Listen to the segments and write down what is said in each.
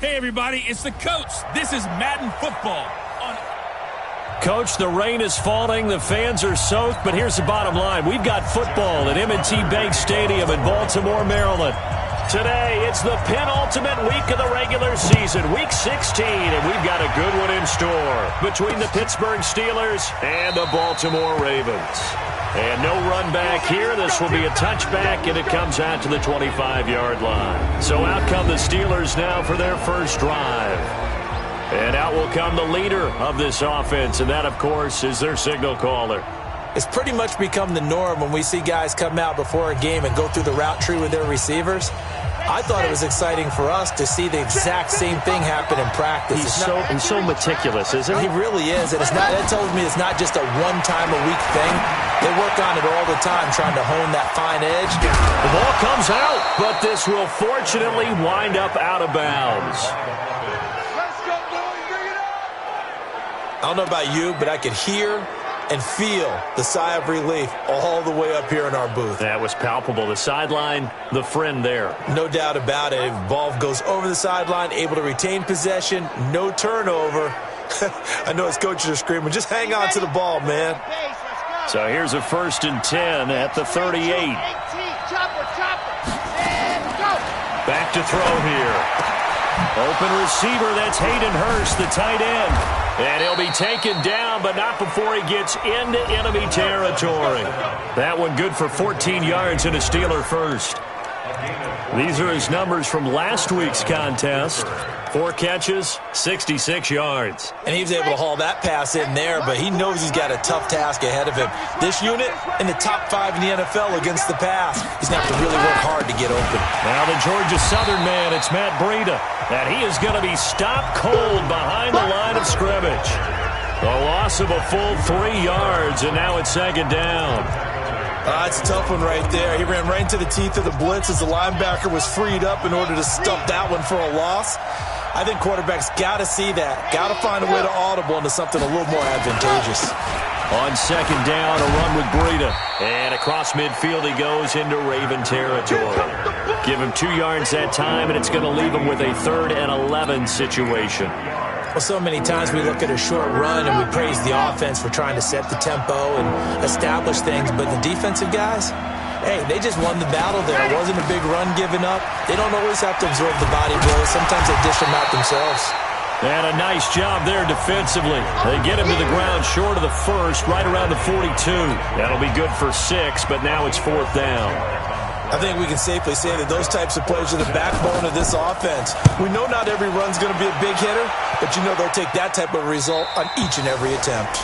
Hey, everybody, it's the coach. This is Madden football. Coach, the rain is falling, the fans are soaked, but here's the bottom line. We've got football at M&T Bank Stadium in Baltimore, Maryland. Today, it's the penultimate week of the regular season, Week 16, and we've got a good one in store between the Pittsburgh Steelers and the Baltimore Ravens. And no run back here. This will be a touchback, and it comes out to the 25-yard line. So out come the Steelers now for their first drive. And out will come the leader of this offense, and that, of course, is their signal caller. It's pretty much become the norm when we see guys come out before a game and go through the route tree with their receivers. I thought it was exciting for us to see the exact same thing happen in practice. He's so meticulous, isn't he? He really is, and that tells me it's not just a one-time-a-week thing. They work on it all the time, trying to hone that fine edge. The ball comes out, but this will fortunately wind up out of bounds. I don't know about you, but I could hear and feel the sigh of relief all the way up here in our booth. That was palpable. The sideline, the friend there. No doubt about it. Ball goes over the sideline, able to retain possession, no turnover. I know his coaches are screaming, just hang on to the ball, man. So here's a 1st and 10 at the 38. Back to throw here. Open receiver, that's Hayden Hurst, the tight end. And he'll be taken down, but not before he gets into enemy territory. That one good for 14 yards and a Steeler first. These are his numbers from last week's contest. 4 catches, 66 yards. And he was able to haul that pass in there, but he knows he's got a tough task ahead of him. This unit in the top 5 in the NFL against the pass. He's going to have to really work hard to get open. Now the Georgia Southern man, it's Matt Breida. And he is going to be stopped cold behind the line of scrimmage. A loss of a full 3 yards, and now it's 2nd down. It's a tough one right there. He ran right into the teeth of the blitz as the linebacker was freed up in order to stop that one for a loss. I think quarterbacks got to see that. Got to find a way to audible into something a little more advantageous. On 2nd down, a run with Breida. And across midfield he goes into Raven territory. Give him 2 yards that time, and it's going to leave him with a 3rd and 11 situation. Well, so many times we look at a short run and we praise the offense for trying to set the tempo and establish things, but the defensive guys, hey, they just won the battle there. It wasn't a big run given up. They don't always have to absorb the body blows. Sometimes they dish them out themselves. And a nice job there defensively. They get him to the ground short of the 1st, right around the 42. That'll be good for 6, but now it's 4th down. I think we can safely say that those types of plays are the backbone of this offense. We know not every run's going to be a big hitter, but you know they'll take that type of result on each and every attempt.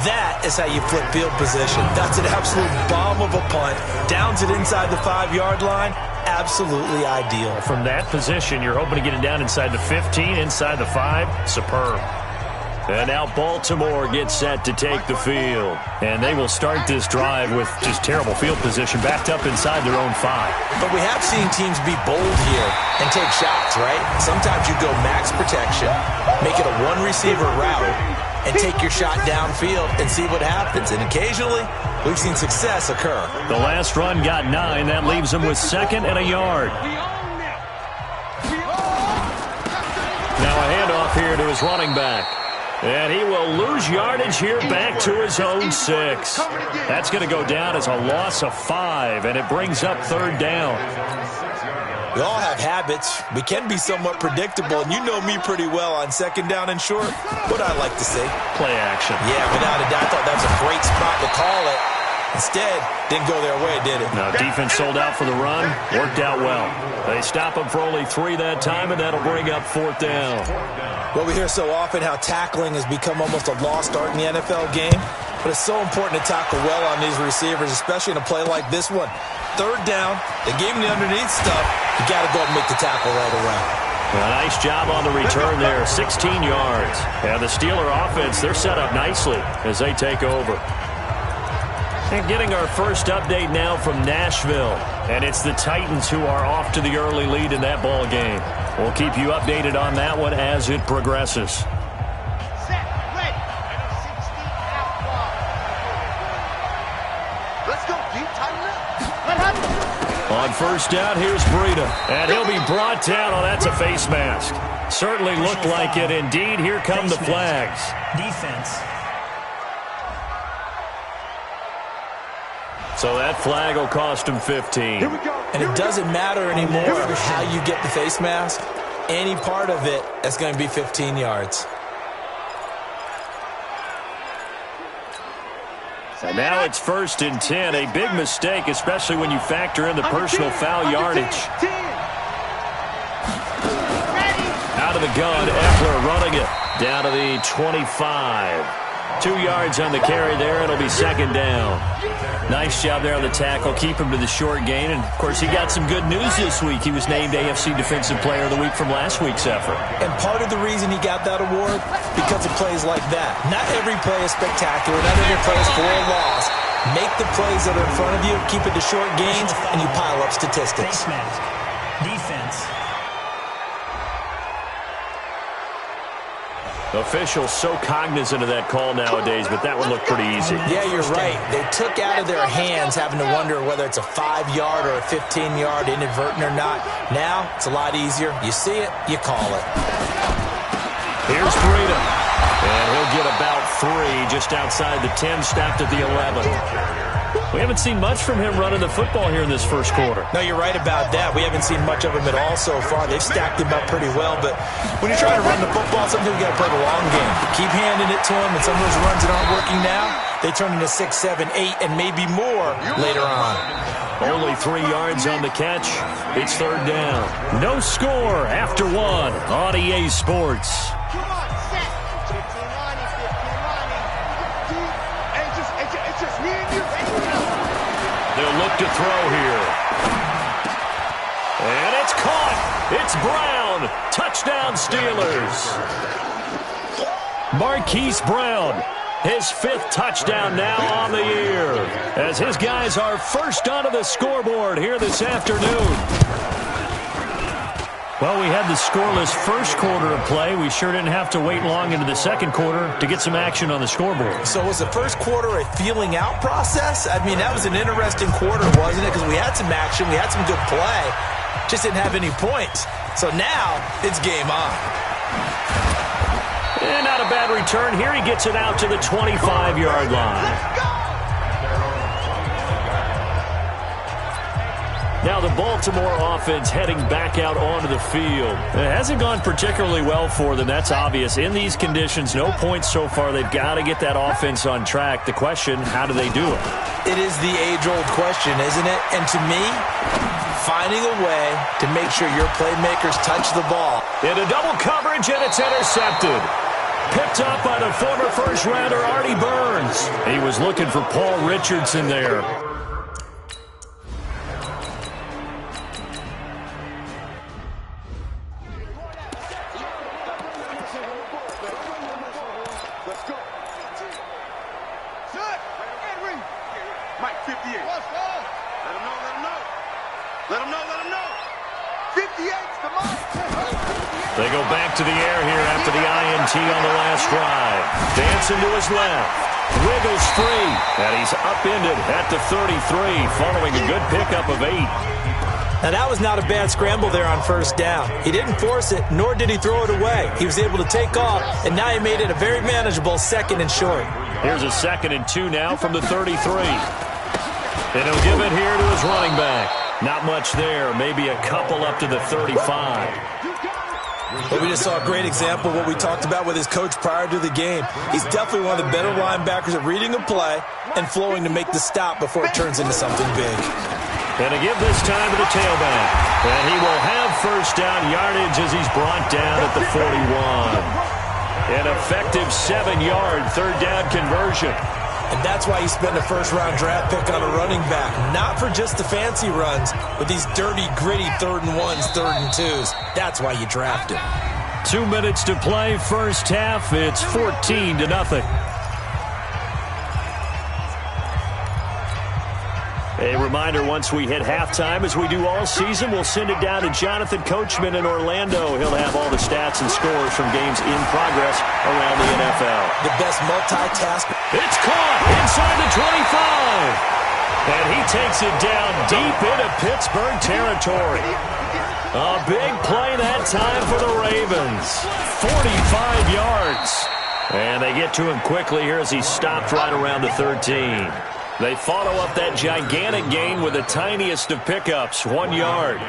That is how you flip field position. That's an absolute bomb of a punt. Downs it inside the 5-yard line. Absolutely ideal. From that position, you're hoping to get it down inside the 15, inside the 5. Superb. And now Baltimore gets set to take the field. And they will start this drive with just terrible field position, backed up inside their own 5. But we have seen teams be bold here and take shots, right? Sometimes you go max protection, make it a one-receiver route, and take your shot downfield and see what happens. And occasionally, we've seen success occur. The last run got 9. That leaves him with 2nd and a yard. Now a handoff here to his running back. And he will lose yardage here back to his own 6. That's going to go down as a loss of 5, and it brings up 3rd down. We all have habits. We can be somewhat predictable, and you know me pretty well on 2nd down and short. What I like to say? Play action. Yeah, without a doubt. I thought that was a great spot to call it. Instead, didn't go their way, did it? No, defense sold out for the run. Worked out well. They stop him for only 3 that time, and that'll bring up 4th down. Well, we hear so often how tackling has become almost a lost art in the NFL game. But it's so important to tackle well on these receivers, especially in a play like this one. 3rd down, they gave him the underneath stuff. You got to go and make the tackle right away. Well, nice job on the return there, 16 yards. And the Steeler offense, they're set up nicely as they take over. And getting our first update now from Nashville. And it's the Titans who are off to the early lead in that ball game. We'll keep you updated on that one as it progresses. On 1st down, here's Breida. And he'll be brought down. Oh, that's a face mask. Certainly looked like it. Indeed, here come the flags. Defense. So that flag will cost him 15. And it doesn't matter anymore how you get the face mask. Any part of it, that's going to be 15 yards. And now it's 1st and 10. A big mistake, especially when you factor in the personal foul yardage. Out of the gun, Eckler running it down to the 25. 2 yards on the carry there. It'll be 2nd down. Nice job there on the tackle. Keep him to the short gain. And, of course, he got some good news this week. He was named AFC Defensive Player of the Week from last week's effort. And part of the reason he got that award, because of plays like that. Not every play is spectacular. Not every play is for a loss. Make the plays that are in front of you, keep it to short gains, and you pile up statistics. Face mask. Defense. Officials so cognizant of that call nowadays, but that one looked pretty easy. Yeah, you're right. They took out of their hands having to wonder whether it's a 5-yard or a 15-yard, inadvertent or not. Now, it's a lot easier. You see it, you call it. Here's Breida. And he'll get about 3 just outside the 10, stopped at the 11. We haven't seen much from him running the football here in this first quarter. No, you're right about that. We haven't seen much of him at all so far. They've stacked him up pretty well, but when you're trying to run the football, sometimes you got to play the long game. Keep handing it to him, and some of those runs that aren't working now, they turn into 6, 7, 8, and maybe more later on. Only 3 yards on the catch. It's 3rd down. No score after 1 on EA Sports. They'll look to throw here. And it's caught. It's Brown. Touchdown, Steelers. Marquise Brown, his 5th touchdown now on the year, as his guys are first onto the scoreboard here this afternoon. Well, we had the scoreless first quarter of play. We sure didn't have to wait long into the second quarter to get some action on the scoreboard. So was the first quarter a feeling out process? I mean, that was an interesting quarter, wasn't it? Because we had some action, we had some good play, just didn't have any points. So now it's game on. And not a bad return here. He gets it out to the 25-yard line. Now the Baltimore offense heading back out onto the field. It hasn't gone particularly well for them. That's obvious. In these conditions, no points so far. They've got to get that offense on track. The question, how do they do it? It is the age-old question, isn't it? And to me, finding a way to make sure your playmakers touch the ball. Into double coverage, and it's intercepted. Picked up by the former first-rounder Artie Burns. He was looking for Paul Richardson there. They go back to the air here after the INT on the last drive. Dancing to his left. Wiggles free. And he's upended at the 33 following a good pickup of 8. Now, that was not a bad scramble there on first down. He didn't force it, nor did he throw it away. He was able to take off, and now he made it a very manageable 2nd and short. Here's a 2nd and 2 now from the 33. And he'll give it here to his running back. Not much there, maybe a couple up to the 35. But we just saw a great example of what we talked about with his coach prior to the game. He's definitely one of the better linebackers at reading a play and flowing to make the stop before it turns into something big. And to give this time to the tailback. And he will have first down yardage as he's brought down at the 41. An effective 7-yard third down conversion. And that's why you spend a first-round draft pick on a running back. Not for just the fancy runs, but these dirty, gritty 3rd and 1s, 3rd and 2s. That's why you draft him. 2 minutes to play first half. It's 14-0. A reminder, once we hit halftime, as we do all season, we'll send it down to Jonathan Coachman in Orlando. He'll have all the stats and scores from games in progress around the NFL. The best multitask. It's caught inside the 25. And he takes it down deep into Pittsburgh territory. A big play that time for the Ravens. 45 yards. And they get to him quickly here as he stopped right around the 13. They follow up that gigantic gain with the tiniest of pickups, 1 yard.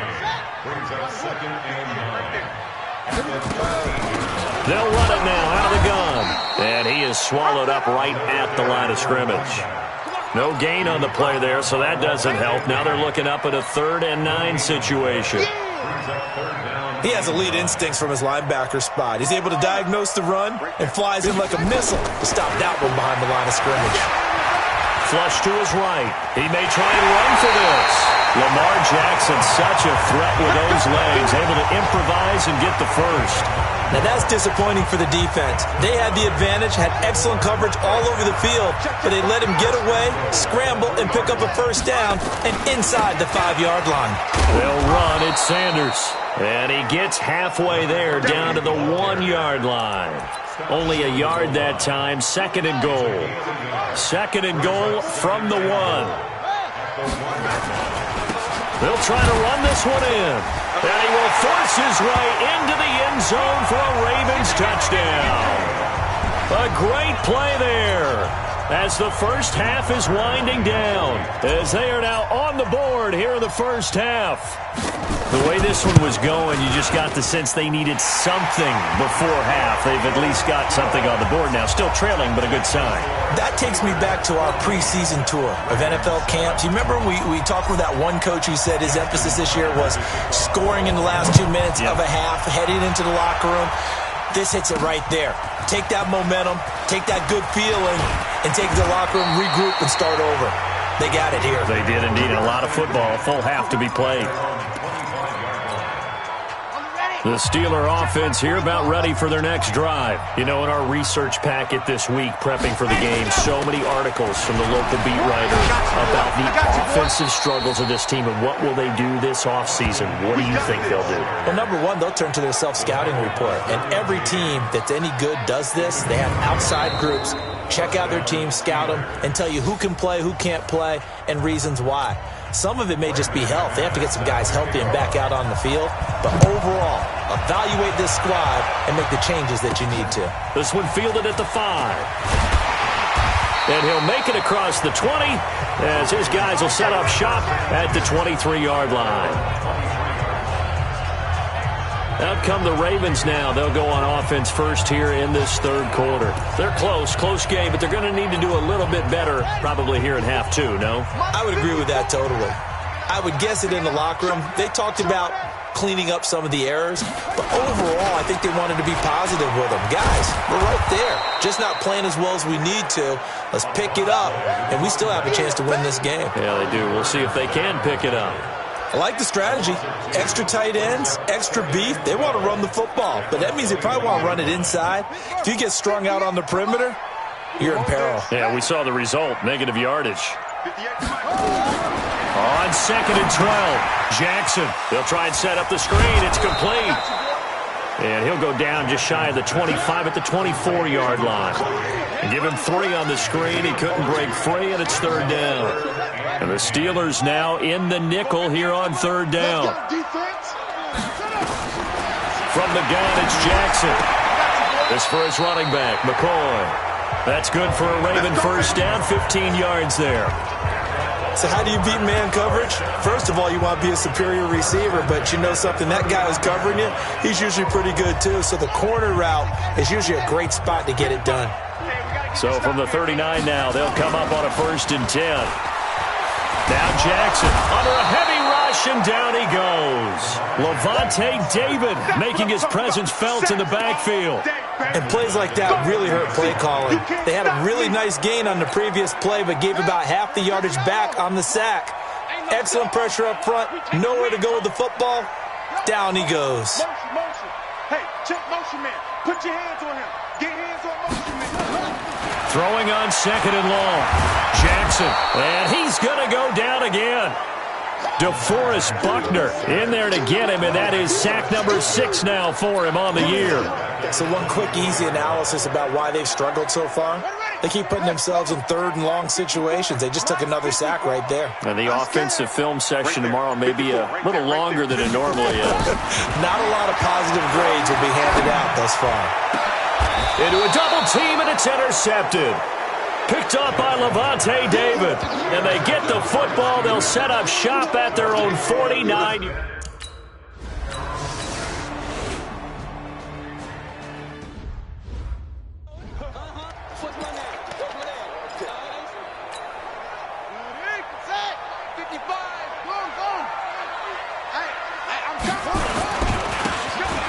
They'll run it now out of the gun. And he is swallowed up right at the line of scrimmage. No gain on the play there, so that doesn't help. Now they're looking up at a 3rd and 9 situation. He has elite instincts from his linebacker spot. He's able to diagnose the run and flies in like a missile to stop that one behind the line of scrimmage. Flush to his right. He may try and run for this. Lamar Jackson, such a threat with those legs, able to improvise and get the first. Now that's disappointing for the defense. They had the advantage, had excellent coverage all over the field, but they let him get away, scramble, and pick up a first down and inside the 5-yard line. They'll run. It's Sanders. And he gets halfway there down to the 1-yard line. Only a yard that time. 2nd and goal. 2nd and goal from the 1. They'll try to run this one in. And he will force his way into the end zone for a Ravens touchdown. A great play there as the first half is winding down, as they are now on the board here in the first half. The way this one was going, you just got the sense they needed something before half. They've at least got something on the board now. Still trailing, but a good sign. That takes me back to our preseason tour of NFL camps. You remember we talked with that one coach who said his emphasis this year was scoring in the last 2 minutes of a half, heading into the locker room. This hits it right there. Take that momentum, take that good feeling, and take it to the locker room, regroup, and start over. They got it here. They did indeed. A lot of football, a full half to be played. The Steeler offense here about ready for their next drive. You know, in our research packet this week, prepping for the game, so many articles from the local beat writers about the offensive struggles of this team and what will they do this offseason. What do you think they'll do? Well, number one, they'll turn to their self-scouting report. And every team that's any good does this. They have outside groups. Check out their team, scout them, and tell you who can play, who can't play, and reasons why. Some of it may just be health. They have to get some guys healthy and back out on the field. But overall, evaluate this squad and make the changes that you need to. This one fielded at the 5. And he'll make it across the 20 as his guys will set up shop at the 23-yard line. Out come the Ravens now. They'll go on offense first here in this 3rd quarter. They're close game, but they're going to need to do a little bit better probably here in half 2, no? I would agree with that totally. I would guess it in the locker room. They talked about cleaning up some of the errors, but overall, I think they wanted to be positive with them. Guys, we're right there. Just not playing as well as we need to. Let's pick it up, and we still have a chance to win this game. Yeah, they do. We'll see if they can pick it up. I like the strategy. Extra tight ends, extra beef. They want to run the football, but that means they probably want to run it inside. If you get strung out on the perimeter, you're in peril. Yeah, we saw the result, negative yardage. On 2nd and 12, Jackson. They'll try and set up the screen. It's complete. And he'll go down just shy of the 25 at the 24-yard line. And give him 3 on the screen. He couldn't break free, and it's 3rd down. And the Steelers now in the nickel here on 3rd down. From the gun, it's Jackson. This for his running back, McCoy. That's good for a Raven first down, 15 yards there. So how do you beat man coverage? First of all, you want to be a superior receiver, but you know something, that guy who's covering you, he's usually pretty good too. So the corner route is usually a great spot to get it done. So from the 39 now, they'll come up on a 1st and 10. Now Jackson under a heavy rush, and down he goes. Levante David making his presence felt in the backfield. And plays like that really hurt play calling. They had a really nice gain on the previous play, but gave about half the yardage back on the sack. Excellent pressure up front. Nowhere to go with the football. Down he goes. Motion. Hey, check motion man. Put your hands on him. Get hands on motion man. Throwing on 2nd and long. Jackson. And he's going to go down again. DeForest Buckner in there to get him, and that is sack number 6 now for him on the year. So one quick, easy analysis about why they've struggled so far. They keep putting themselves in third and long situations. They just took another sack right there. And the offensive film session tomorrow may be a little longer than it normally is. Not a lot of positive grades will be handed out thus far. Into a double team, and it's intercepted. Picked up by Levante David. And they get the football. They'll set up shop at their own 49.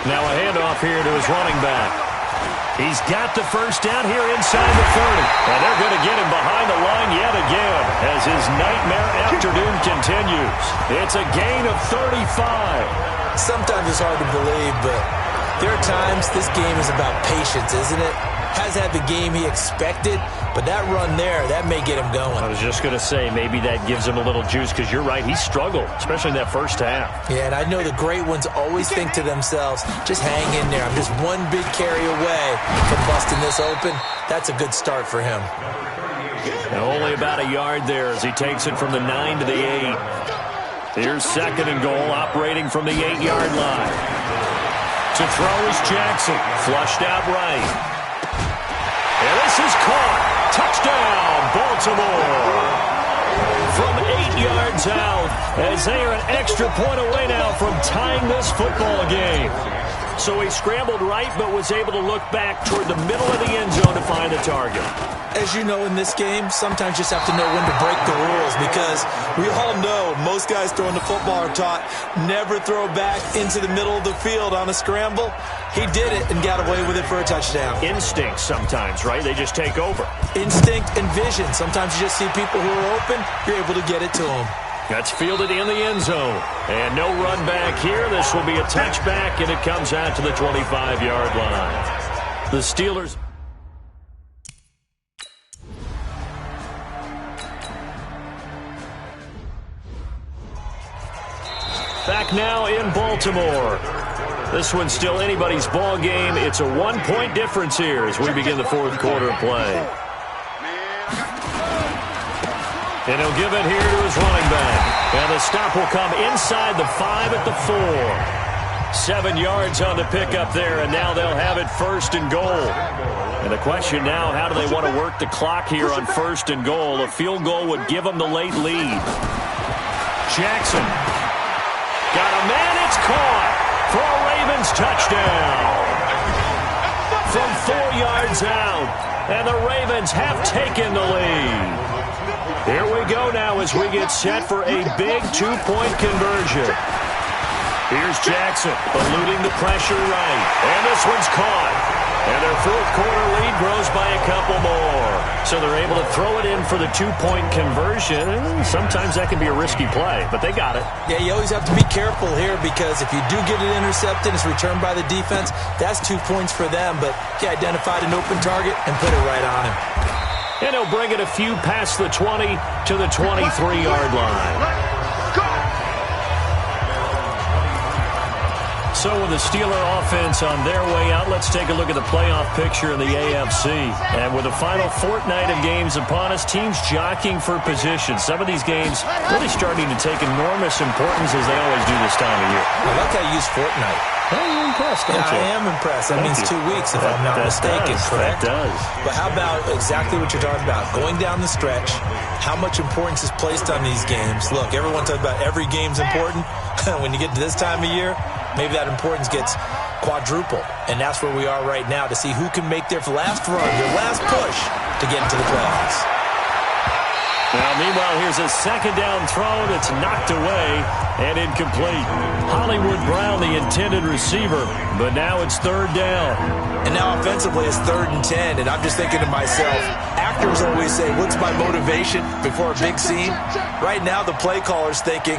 Now a handoff here to his running back. He's got the first down here inside the 30. And they're going to get him behind the line yet again as his nightmare afternoon continues. It's a gain of 35. Sometimes it's hard to believe, but there are times this game is about patience, isn't it? Has had the game he expected, but that run there, that may get him going. I was just going to say, maybe that gives him a little juice, because you're right, he struggled, especially in that first half. Yeah, and I know the great ones always think to themselves, just hang in there. I'm just one big carry away from busting this open. That's a good start for him. Now only about a yard there as he takes it from the 9 to the 8. Here's second and goal, operating from the 8-yard line. To throw is Jackson, flushed out right. And this is caught. Touchdown, Baltimore. From 8 yards out, as they are an extra point away now from tying this football game. So he scrambled right, but was able to look back toward the middle of the end zone to find the target. As you know, in this game, sometimes you just have to know when to break the rules, because we all know most guys throwing the football are taught never throw back into the middle of the field on a scramble. He did it and got away with it for a touchdown. Instinct sometimes, right? They just take over. Instinct and vision. Sometimes you just see people who are open, you're able to get it to them. That's fielded in the end zone. And no run back here. This will be a touchback, and it comes out to the 25-yard line. The Steelers... Back now in Baltimore. This one's still anybody's ball game. It's a one-point difference here as we begin the fourth quarter of play. And he'll give it here to his running back. And the stop will come inside the 5 at the 4. 7 yards on the pickup there, and now they'll have it first and goal. And the question now, how do they want to work the clock here on first and goal? A field goal would give them the late lead. Jackson. Got a man, it's caught for a Ravens touchdown. From 4 yards out, and the Ravens have taken the lead. Here we go now as we get set for a big 2-point conversion. Here's Jackson, eluding the pressure right, and this one's caught. And their fourth quarter lead grows by a couple more. So they're able to throw it in for the 2-point conversion. Sometimes that can be a risky play, but they got it. Yeah, you always have to be careful here, because if you do get it intercepted, it's returned by the defense, that's 2 points for them. But he identified an open target and put it right on him. And he'll bring it a few past the 20 to the 23-yard line. So with the Steeler offense on their way out, let's take a look at the playoff picture in the AFC. And with the final fortnight of games upon us, teams jockeying for position. Some of these games really starting to take enormous importance, as they always do this time of year. I like how you use fortnight. Oh, you're impressed, don't you? I am impressed. That means 2 weeks, if I'm not mistaken, correct? That does. But how about exactly what you're talking about? Going down the stretch, how much importance is placed on these games? Look, everyone talks about every game's important. When you get to this time of year, maybe that importance gets quadrupled. And that's where we are right now, to see who can make their last run, their last push to get into the playoffs. Now, meanwhile, here's a second down throw that's knocked away and incomplete. Hollywood Brown, the intended receiver, but now it's third down. And now offensively it's 3rd and 10, and I'm just thinking to myself, actors always say, what's my motivation before a big scene? Right now the play caller's thinking,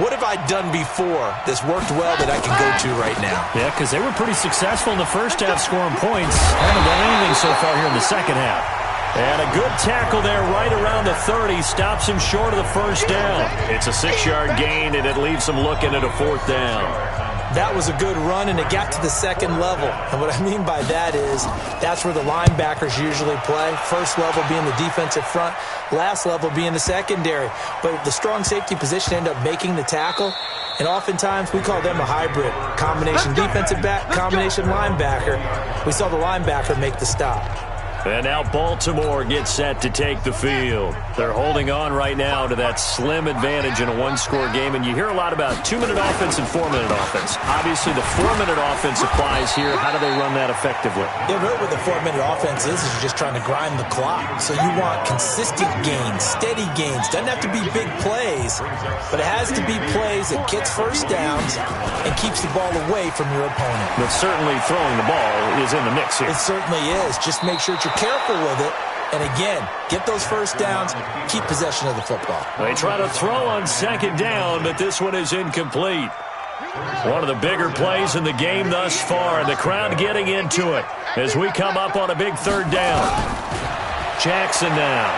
what have I done before that's worked well that I can go to right now? Yeah, because they were pretty successful in the first half scoring points. Haven't done anything so far here in the second half. And a good tackle there right around the 30. Stops him short of the first down. It's a 6-yard gain, and it leaves him looking at a 4th down. That was a good run, and it got to the second level. And what I mean by that is that's where the linebackers usually play. First level being the defensive front, last level being the secondary. But the strong safety position ended up making the tackle, and oftentimes we call them a hybrid. Combination defensive back, combination linebacker. We saw the linebacker make the stop. And now Baltimore gets set to take the field. They're holding on right now to that slim advantage in a one-score game. And you hear a lot about 2-minute offense and 4-minute offense. Obviously, the 4-minute offense applies here. How do they run that effectively? Yeah, really what the 4-minute offense is you're just trying to grind the clock. So you want consistent gains, steady gains. Doesn't have to be big plays, but it has to be plays that gets first downs and keeps the ball away from your opponent. But certainly throwing the ball is in the mix here. It certainly is. Just make sure you're careful with it. And again, get those first downs, keep possession of the football. They try to throw on second down, but this one is incomplete. One of the bigger plays in the game thus far, and the crowd getting into it as we come up on a big third down. Jackson now.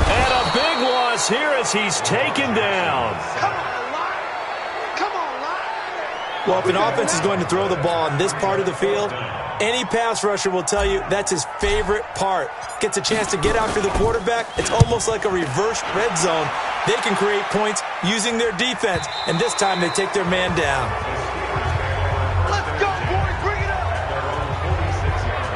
And a big loss here as he's taken down. Well, if an offense is going to throw the ball in this part of the field, any pass rusher will tell you that's his favorite part. Gets a chance to get after the quarterback. It's almost like a reverse red zone. They can create points using their defense, and this time they take their man down. Let's go, boys. Bring it up.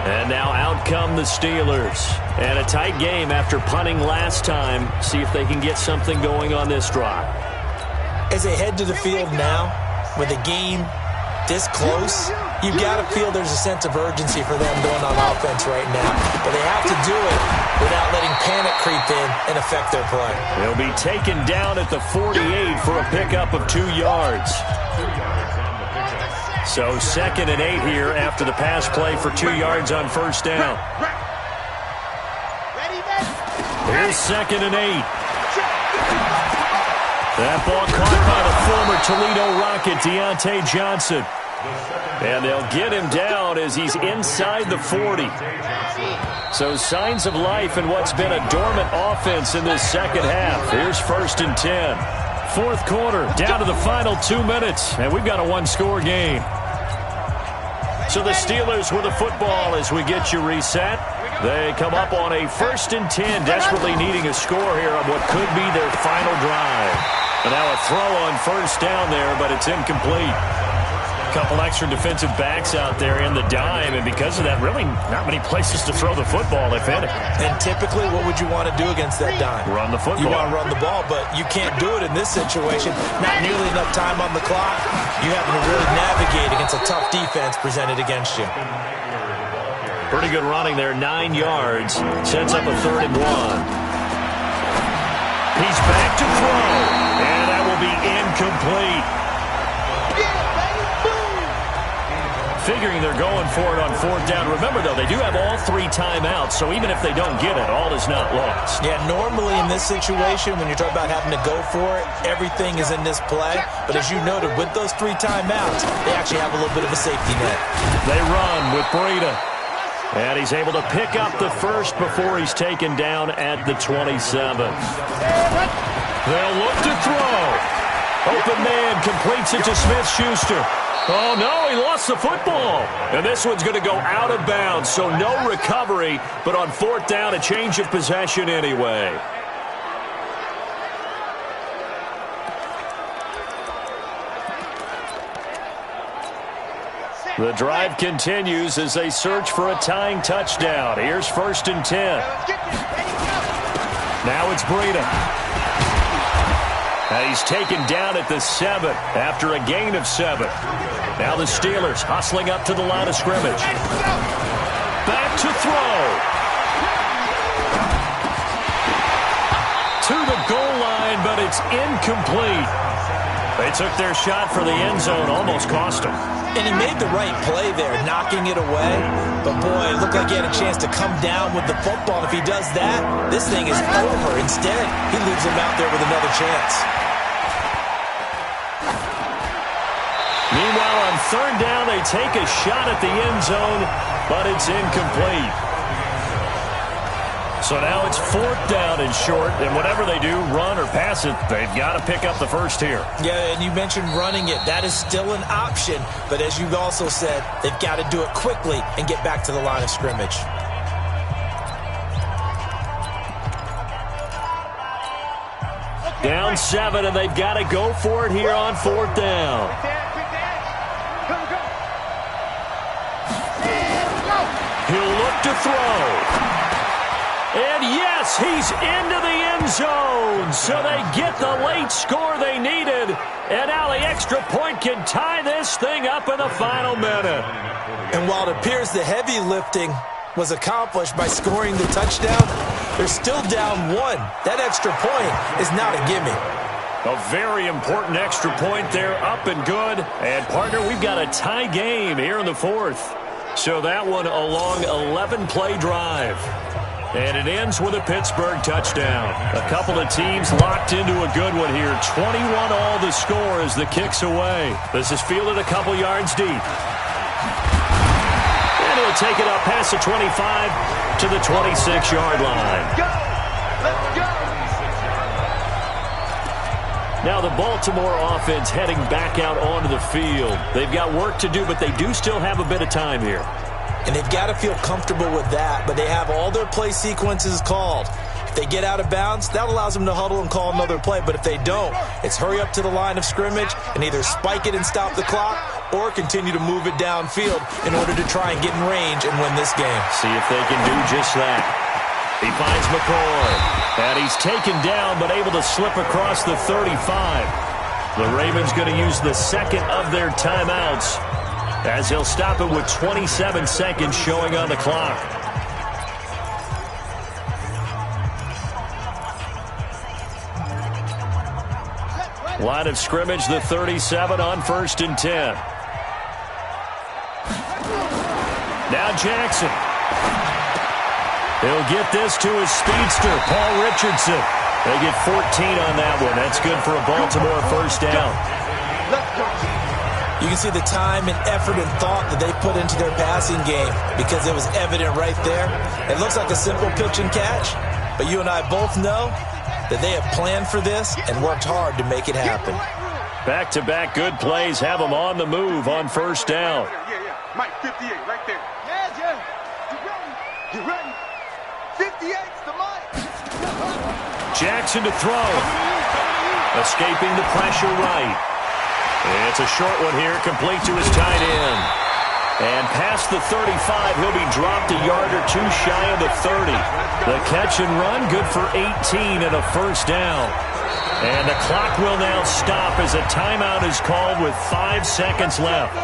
And now out come the Steelers. And a tight game after punting last time. See if they can get something going on this drive. As they head to the field now, with the game this close, you've got to feel there's a sense of urgency for them going on offense right now. But they have to do it without letting panic creep in and affect their play. They'll be taken down at the 48 for a pickup of 2 yards. So 2nd and 8 here after the pass play for 2 yards on first down. Here's 2nd and 8. That ball caught by the former Toledo Rocket, Deontay Johnson. And they'll get him down as he's inside the 40. So signs of life in what's been a dormant offense in this second half. Here's 1st and 10. Fourth quarter, down to the final 2 minutes, and we've got a one-score game. So the Steelers with the football as we get you reset. They come up on a 1st and 10, desperately needing a score here on what could be their final drive. And now a throw on first down there, but it's incomplete. Couple extra defensive backs out there in the dime, and because of that, really not many places to throw the football, if any. And typically, what would you want to do against that dime? Run the football. You want to run the ball, but you can't do it in this situation. Not nearly enough time on the clock. You having to really navigate against a tough defense presented against you. Pretty good running there, 9 yards. Sets up a 3rd and 1. He's back to throw, and that will be incomplete. Figuring they're going for it on 4th down. Remember, though, they do have all 3 timeouts, so even if they don't get it, all is not lost. Yeah, normally in this situation, when you're talking about having to go for it, everything is in this play. But as you noted, with those 3 timeouts, they actually have a little bit of a safety net. They run with Breida. And he's able to pick up the first before he's taken down at the 27. They'll look to throw. Open man completes it to Smith-Schuster. Oh, no, he lost the football. And this one's going to go out of bounds, so no recovery. But on 4th down, a change of possession anyway. The drive continues as they search for a tying touchdown. Here's 1st and 10. Now it's Breida. And he's taken down at the 7 after a gain of 7. Now the Steelers hustling up to the line of scrimmage. Back to throw. To the goal line, but it's incomplete. They took their shot for the end zone, almost cost them. And he made the right play there, knocking it away. But, boy, it looked like he had a chance to come down with the football. And if he does that, this thing is over. Instead, he leaves him out there with another chance. Meanwhile, on 3rd down, they take a shot at the end zone, but it's incomplete. So now it's 4th down and short, and whatever they do, run or pass it, they've got to pick up the first here. Yeah, and you mentioned running it. That is still an option, but as you also said, they've got to do it quickly and get back to the line of scrimmage. Down 7, and they've got to go for it here on 4th down. He'll look to throw. And yes, he's into the end zone. So they get the late score they needed. And now the extra point can tie this thing up in the final minute. And while it appears the heavy lifting was accomplished by scoring the touchdown, they're still down 1. That extra point is not a gimme. A very important extra point there, up and good. And, partner, we've got a tie game here in the 4th. So that one a long 11-play drive. And it ends with a Pittsburgh touchdown. A couple of teams locked into a good one here. 21 all the score as the kick's away. This is fielded a couple yards deep. And he'll take it up past the 25 to the 26-yard line. Go! Let's go! Now the Baltimore offense heading back out onto the field. They've got work to do, but they do still have a bit of time here. And they've got to feel comfortable with that, but they have all their play sequences called. If they get out of bounds, that allows them to huddle and call another play. But if they don't, it's hurry up to the line of scrimmage and either spike it and stop the clock or continue to move it downfield in order to try and get in range and win this game. See if they can do just that. He finds McCoy, and he's taken down but able to slip across the 35. The Ravens going to use the second of their timeouts, as he'll stop it with 27 seconds showing on the clock. Line of scrimmage, the 37 on 1st and 10. Now Jackson. He'll get this to his speedster, Paul Richardson. They get 14 on that one. That's good for a Baltimore first down. You can see the time and effort and thought that they put into their passing game because it was evident right there. It looks like a simple pitch and catch, but you and I both know that they have planned for this and worked hard to make it happen. Back-to-back good plays have them on the move on first down. Yeah. Mike, 58, right there. Yeah. You ready? 58's the Mike. Jackson to throw. Escaping the pressure right. It's a short one here, complete to his tight end. And past the 35, he'll be dropped a yard or two shy of the 30. The catch and run, good for 18 and a first down. And the clock will now stop as a timeout is called with 5 seconds left.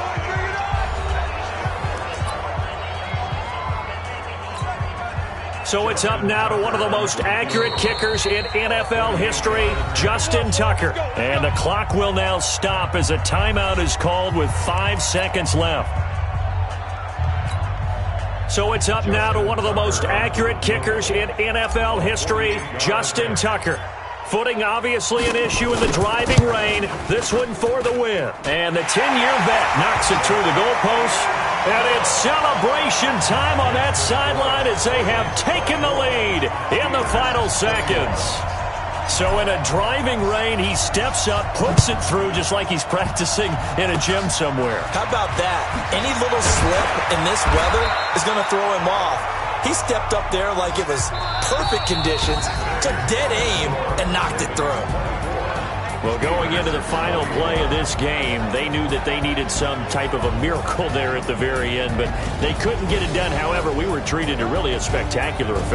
So it's up now to one of the most accurate kickers in NFL history, Justin Tucker. And the clock will now stop as a timeout is called with 5 seconds left. So it's up now to one of the most accurate kickers in NFL history, Justin Tucker. Footing obviously an issue in the driving rain. This one for the win. And the 10-year vet knocks it through the goalpost. And it's celebration time on that sideline as they have taken the lead in the final seconds. So in a driving rain, he steps up, puts it through just like he's practicing in a gym somewhere. How about that? Any little slip in this weather is going to throw him off. He stepped up there like it was perfect conditions, took dead aim, and knocked it through. Well, going into the final play of this game, they knew that they needed some type of a miracle there at the very end, but they couldn't get it done. However, we were treated to really a spectacular effect.